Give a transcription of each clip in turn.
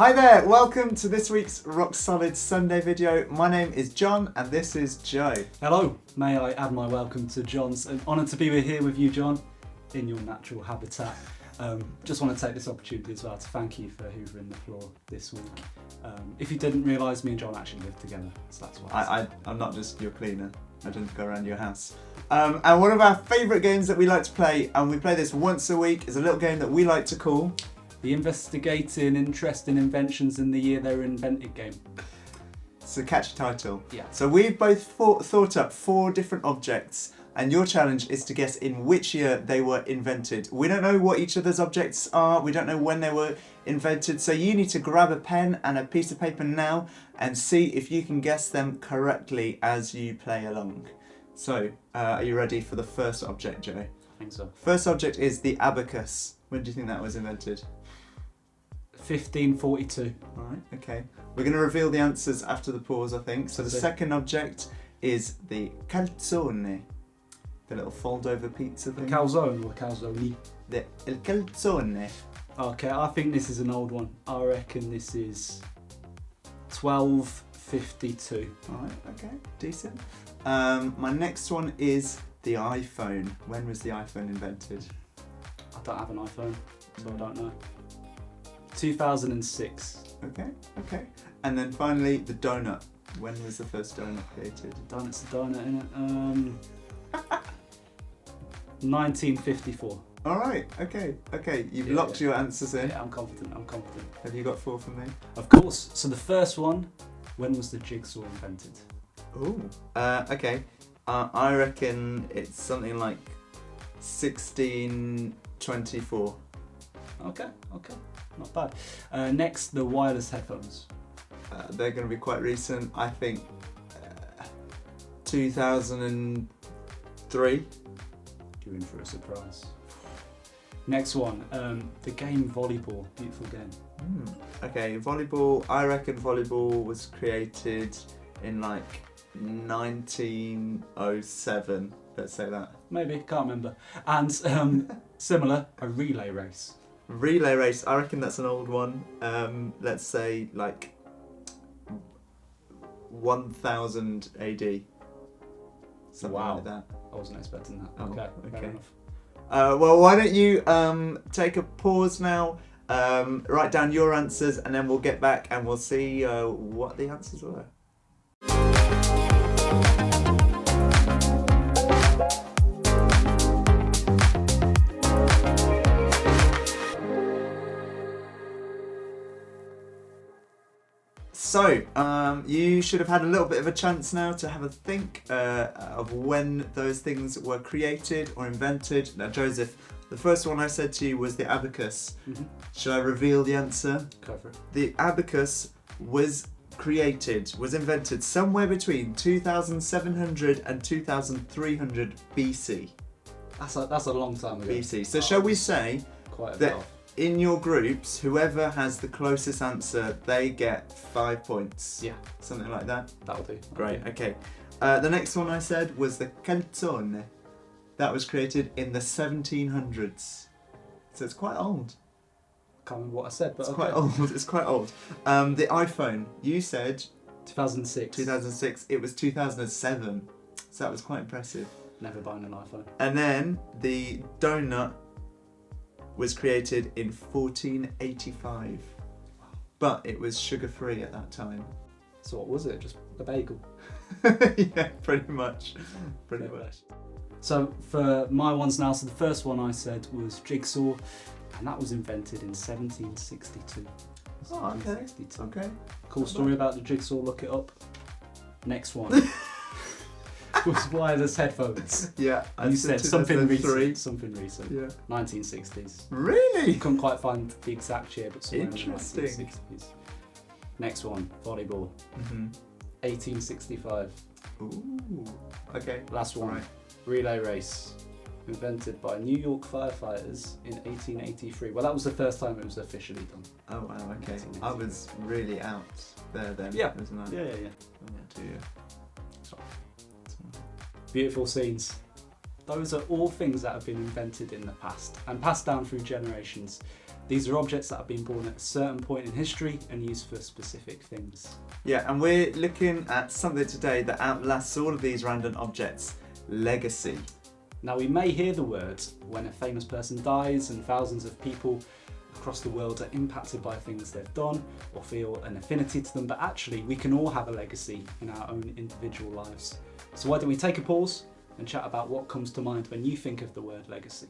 Hi there, welcome to this week's Rock Solid Sunday video. My name is John and this is Joe. Hello, may I add my welcome to John's. An honour to be here with you, John, in your natural habitat. Just want to take this opportunity as well to thank you for hoovering the floor this week. If you didn't realise, me and John actually live together, so that's why. I'm not just your cleaner, I didn't go around your house. And one of our favourite games that we like to play, and we play this once a week, is a little game that we like to call The Investigating Interesting Inventions in the Year They Were Invented game. It's a catchy title. Yeah. So we've both thought up 4 different objects, and your challenge is to guess in which year they were invented. We don't know what each other's objects are, we don't know when they were invented, so you need to grab a pen and a piece of paper now and see if you can guess them correctly as you play along. So, are you ready for the first object, Joe? I think so. First object is the abacus. When do you think that was invented? 1542. Alright, okay. We're going to reveal the answers after the pause, I think. So the second object is the calzone. The little fold-over pizza thing. The calzone or calzone? The il calzone. Okay, I think this is an old one. I reckon this is 1252. Alright, okay, decent. My next one is the iPhone. When was the iPhone invented? I don't have an iPhone, so I don't know. 2006. Okay. And then finally, the donut. When was the first donut created? Donut's a donut, innit? 1954. Alright, okay. You've locked your answers in. Yeah, I'm confident. Have you got 4 for me? Of course. So the first one, when was the jigsaw invented? Ooh. Okay. I reckon it's something like 1624. Okay. Not bad. Next, the wireless headphones. They're going to be quite recent. I think 2003. You're in for a surprise. Next one, the game volleyball. Beautiful game. Okay, volleyball. I reckon volleyball was created in like 1907. Let's say that. Maybe, can't remember. And similar, a relay race. Relay race. I reckon that's an old one. Let's say like 1000 AD. Something like that. I wasn't expecting that. Oh, okay. Fair enough. Well, why don't you take a pause now, write down your answers, and then we'll get back and we'll see what the answers were. So, you should have had a little bit of a chance now to have a think of when those things were created or invented. Now, Joseph, the first one I said to you was the abacus. Mm-hmm. Should I reveal the answer? Go for it. The abacus was invented somewhere between 2700 and 2300 BC. That's a long time ago. BC. So shall we say quite a that bit off. in your groups, whoever has the closest answer, they get 5 points. Yeah. Something like that. That'll do. Great, okay. The next one I said was the calzone. That was created in the 1700s. So it's quite old. Can't remember what I said, but It's quite old. The iPhone, you said 2006. 2006. It was 2007. So that was quite impressive. Never buying an iPhone. And then the donut was created in 1485. But it was sugar-free at that time. So what was it? Just a bagel? Yeah, pretty much. Pretty much. So for my ones now, so the first one I said was jigsaw, and that was invented in 1762. Oh, okay. 1762. Okay. Cool story about the jigsaw, look it up. Next one was wireless headphones. Yeah, You said something 2003. recent. Something recent. Yeah. 1960s. Really? Couldn't quite find the exact year, but somewhere in the Interesting. 1960s. Next one, volleyball. Mm-hmm. 1865. Ooh. Okay. Last one, Right. relay race. Invented by New York firefighters in 1883. Well, that was the first time it was officially done. Oh wow. Okay. I was really out there then. Yeah. Wasn't I? Yeah. Oh dear. Beautiful scenes. Those are all things that have been invented in the past and passed down through generations. These are objects that have been born at a certain point in history and used for specific things. Yeah, and we're looking at something today that outlasts all of these random objects: legacy. Now, we may hear the word when a famous person dies and thousands of people across the world are impacted by things they've done or feel an affinity to them, but actually we can all have a legacy in our own individual lives. So why don't we take a pause and chat about what comes to mind when you think of the word legacy?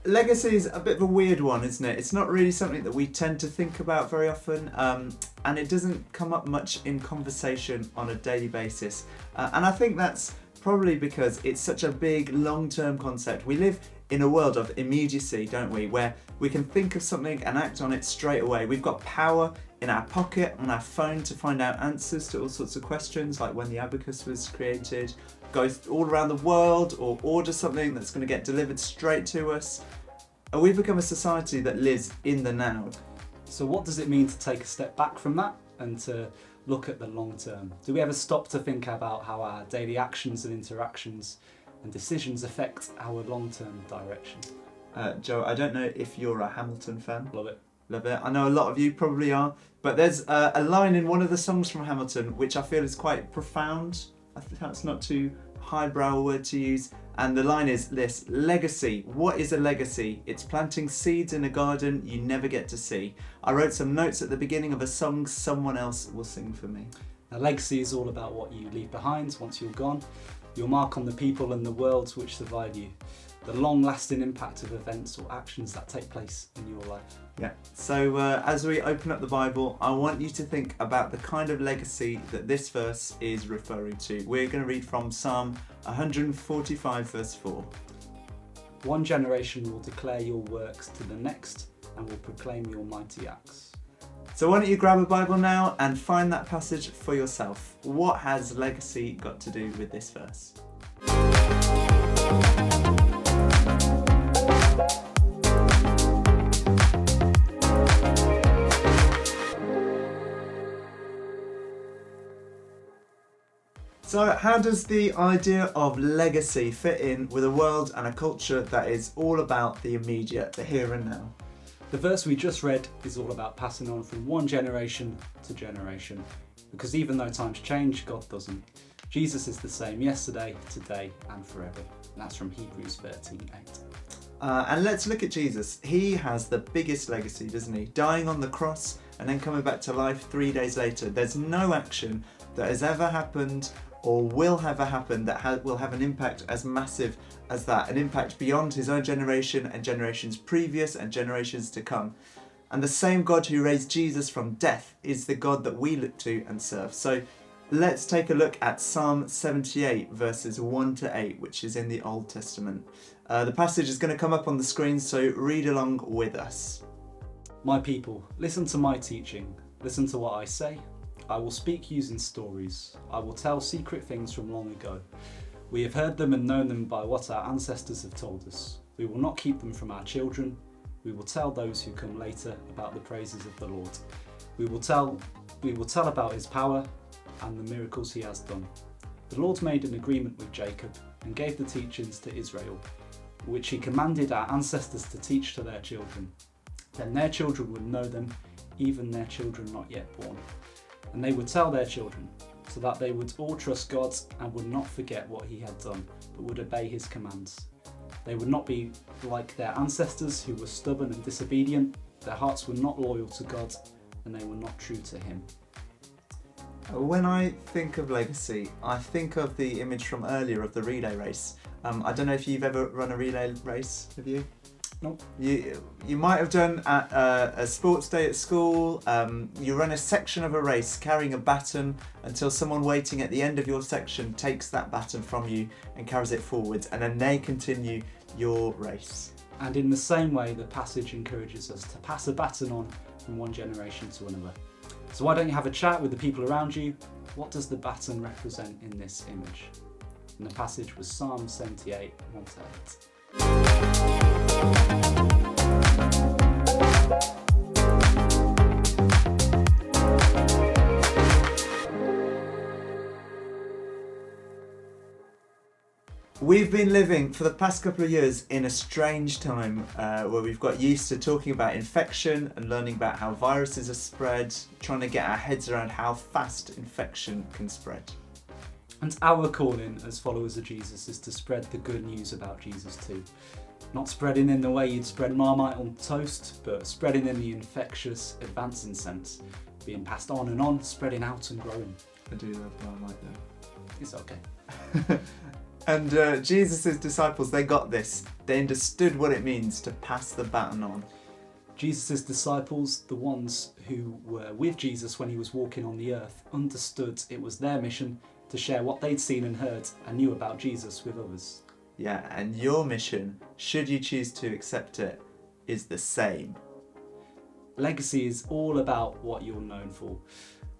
Legacy is a bit of a weird one, isn't it? It's not really something that we tend to think about very often, and it doesn't come up much in conversation on a daily basis. And I think that's probably because it's such a big, long-term concept. We live in a world of immediacy, don't we? Where we can think of something and act on it straight away. We've got power in our pocket, on our phone, to find out answers to all sorts of questions, like when the abacus was created, go all around the world, or order something that's going to get delivered straight to us. And we've become a society that lives in the now. So what does it mean to take a step back from that and to look at the long term? Do we ever stop to think about how our daily actions and interactions and decisions affect our long-term direction? Joe, I don't know if you're a Hamilton fan. Love it. Love it. I know a lot of you probably are, but there's a line in one of the songs from Hamilton which I feel is quite profound. I think that's not too highbrow a word to use. And the line is this: legacy. What is a legacy? It's planting seeds in a garden you never get to see. I wrote some notes at the beginning of a song someone else will sing for me. Now, legacy is all about what you leave behind once you're gone, your mark on the people and the worlds which survive you, the long-lasting impact of events or actions that take place in your life. Yeah, so as we open up the Bible, I want you to think about the kind of legacy that this verse is referring to. We're going to read from Psalm 145 verse 4. One generation will declare your works to the next and will proclaim your mighty acts. So why don't you grab a Bible now and find that passage for yourself. What has legacy got to do with this verse? So how does the idea of legacy fit in with a world and a culture that is all about the immediate, the here and now? The verse we just read is all about passing on from one generation to generation, because even though times change, God doesn't. Jesus is the same yesterday, today and forever. And that's from Hebrews 13:8. And let's look at Jesus. He has the biggest legacy, doesn't he? Dying on the cross and then coming back to life 3 days later. There's no action that has ever happened or will ever happen that will have an impact as massive as that, an impact beyond his own generation and generations previous and generations to come. And the same God who raised Jesus from death is the God that we look to and serve. So let's take a look at Psalm 78 verses 1 to 8, which is in the Old Testament. The passage is going to come up on the screen, so read along with us. My people, listen to my teaching. Listen to what I say. I will speak using stories. I will tell secret things from long ago. We have heard them and known them by what our ancestors have told us. We will not keep them from our children. We will tell those who come later about the praises of the Lord. We will tell about his power and the miracles he has done. The Lord made an agreement with Jacob and gave the teachings to Israel, which he commanded our ancestors to teach to their children. Then their children would know them, even their children not yet born. And they would tell their children, so that they would all trust God and would not forget what he had done, but would obey his commands. They would not be like their ancestors who were stubborn and disobedient. Their hearts were not loyal to God, and they were not true to him. When I think of legacy, I think of the image from earlier of the relay race. I don't know if you've ever run a relay race, have you? Nope. You might have done at a sports day at school. You run a section of a race carrying a baton until someone waiting at the end of your section takes that baton from you and carries it forwards, and then they continue your race. And in the same way, the passage encourages us to pass a baton on from one generation to another. So why don't you have a chat with the people around you? What does the baton represent in this image? And the passage was Psalm 78, 1 to 8. We've been living for the past couple of years in a strange time where we've got used to talking about infection and learning about how viruses are spread, trying to get our heads around how fast infection can spread. And our calling as followers of Jesus is to spread the good news about Jesus too. Not spreading in the way you'd spread Marmite on toast, but spreading in the infectious, advancing sense, being passed on and on, spreading out and growing. I do love Marmite though. It's okay. And Jesus' disciples, they got this. They understood what it means to pass the baton on. Jesus' disciples, the ones who were with Jesus when he was walking on the earth, understood it was their mission to share what they'd seen and heard and knew about Jesus with others. Yeah, and your mission, should you choose to accept it, is the same. Legacy is all about what you're known for,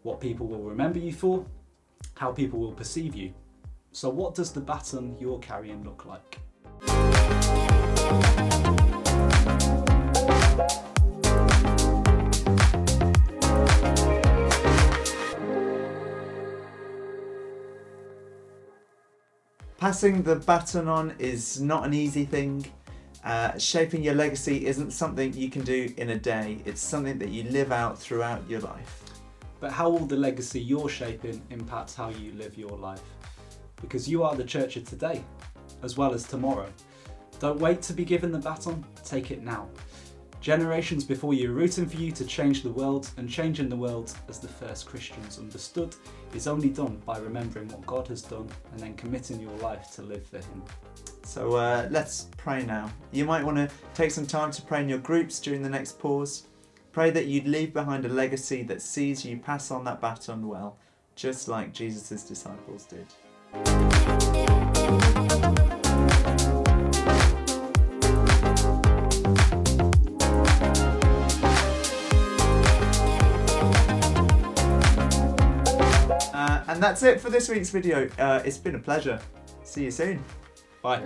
what people will remember you for, how people will perceive you. So what does the baton you're carrying look like? Passing the baton on is not an easy thing. Shaping your legacy isn't something you can do in a day. It's something that you live out throughout your life. But how will the legacy you're shaping impact how you live your life? Because you are the church of today, as well as tomorrow. Don't wait to be given the baton, take it now. Generations before you are rooting for you to change the world, and changing the world as the first Christians understood is only done by remembering what God has done and then committing your life to live for him. So let's pray now. You might want to take some time to pray in your groups during the next pause. Pray that you'd leave behind a legacy that sees you pass on that baton well, just like Jesus' disciples did. And that's it for this week's video. It's been a pleasure. See you soon. Bye.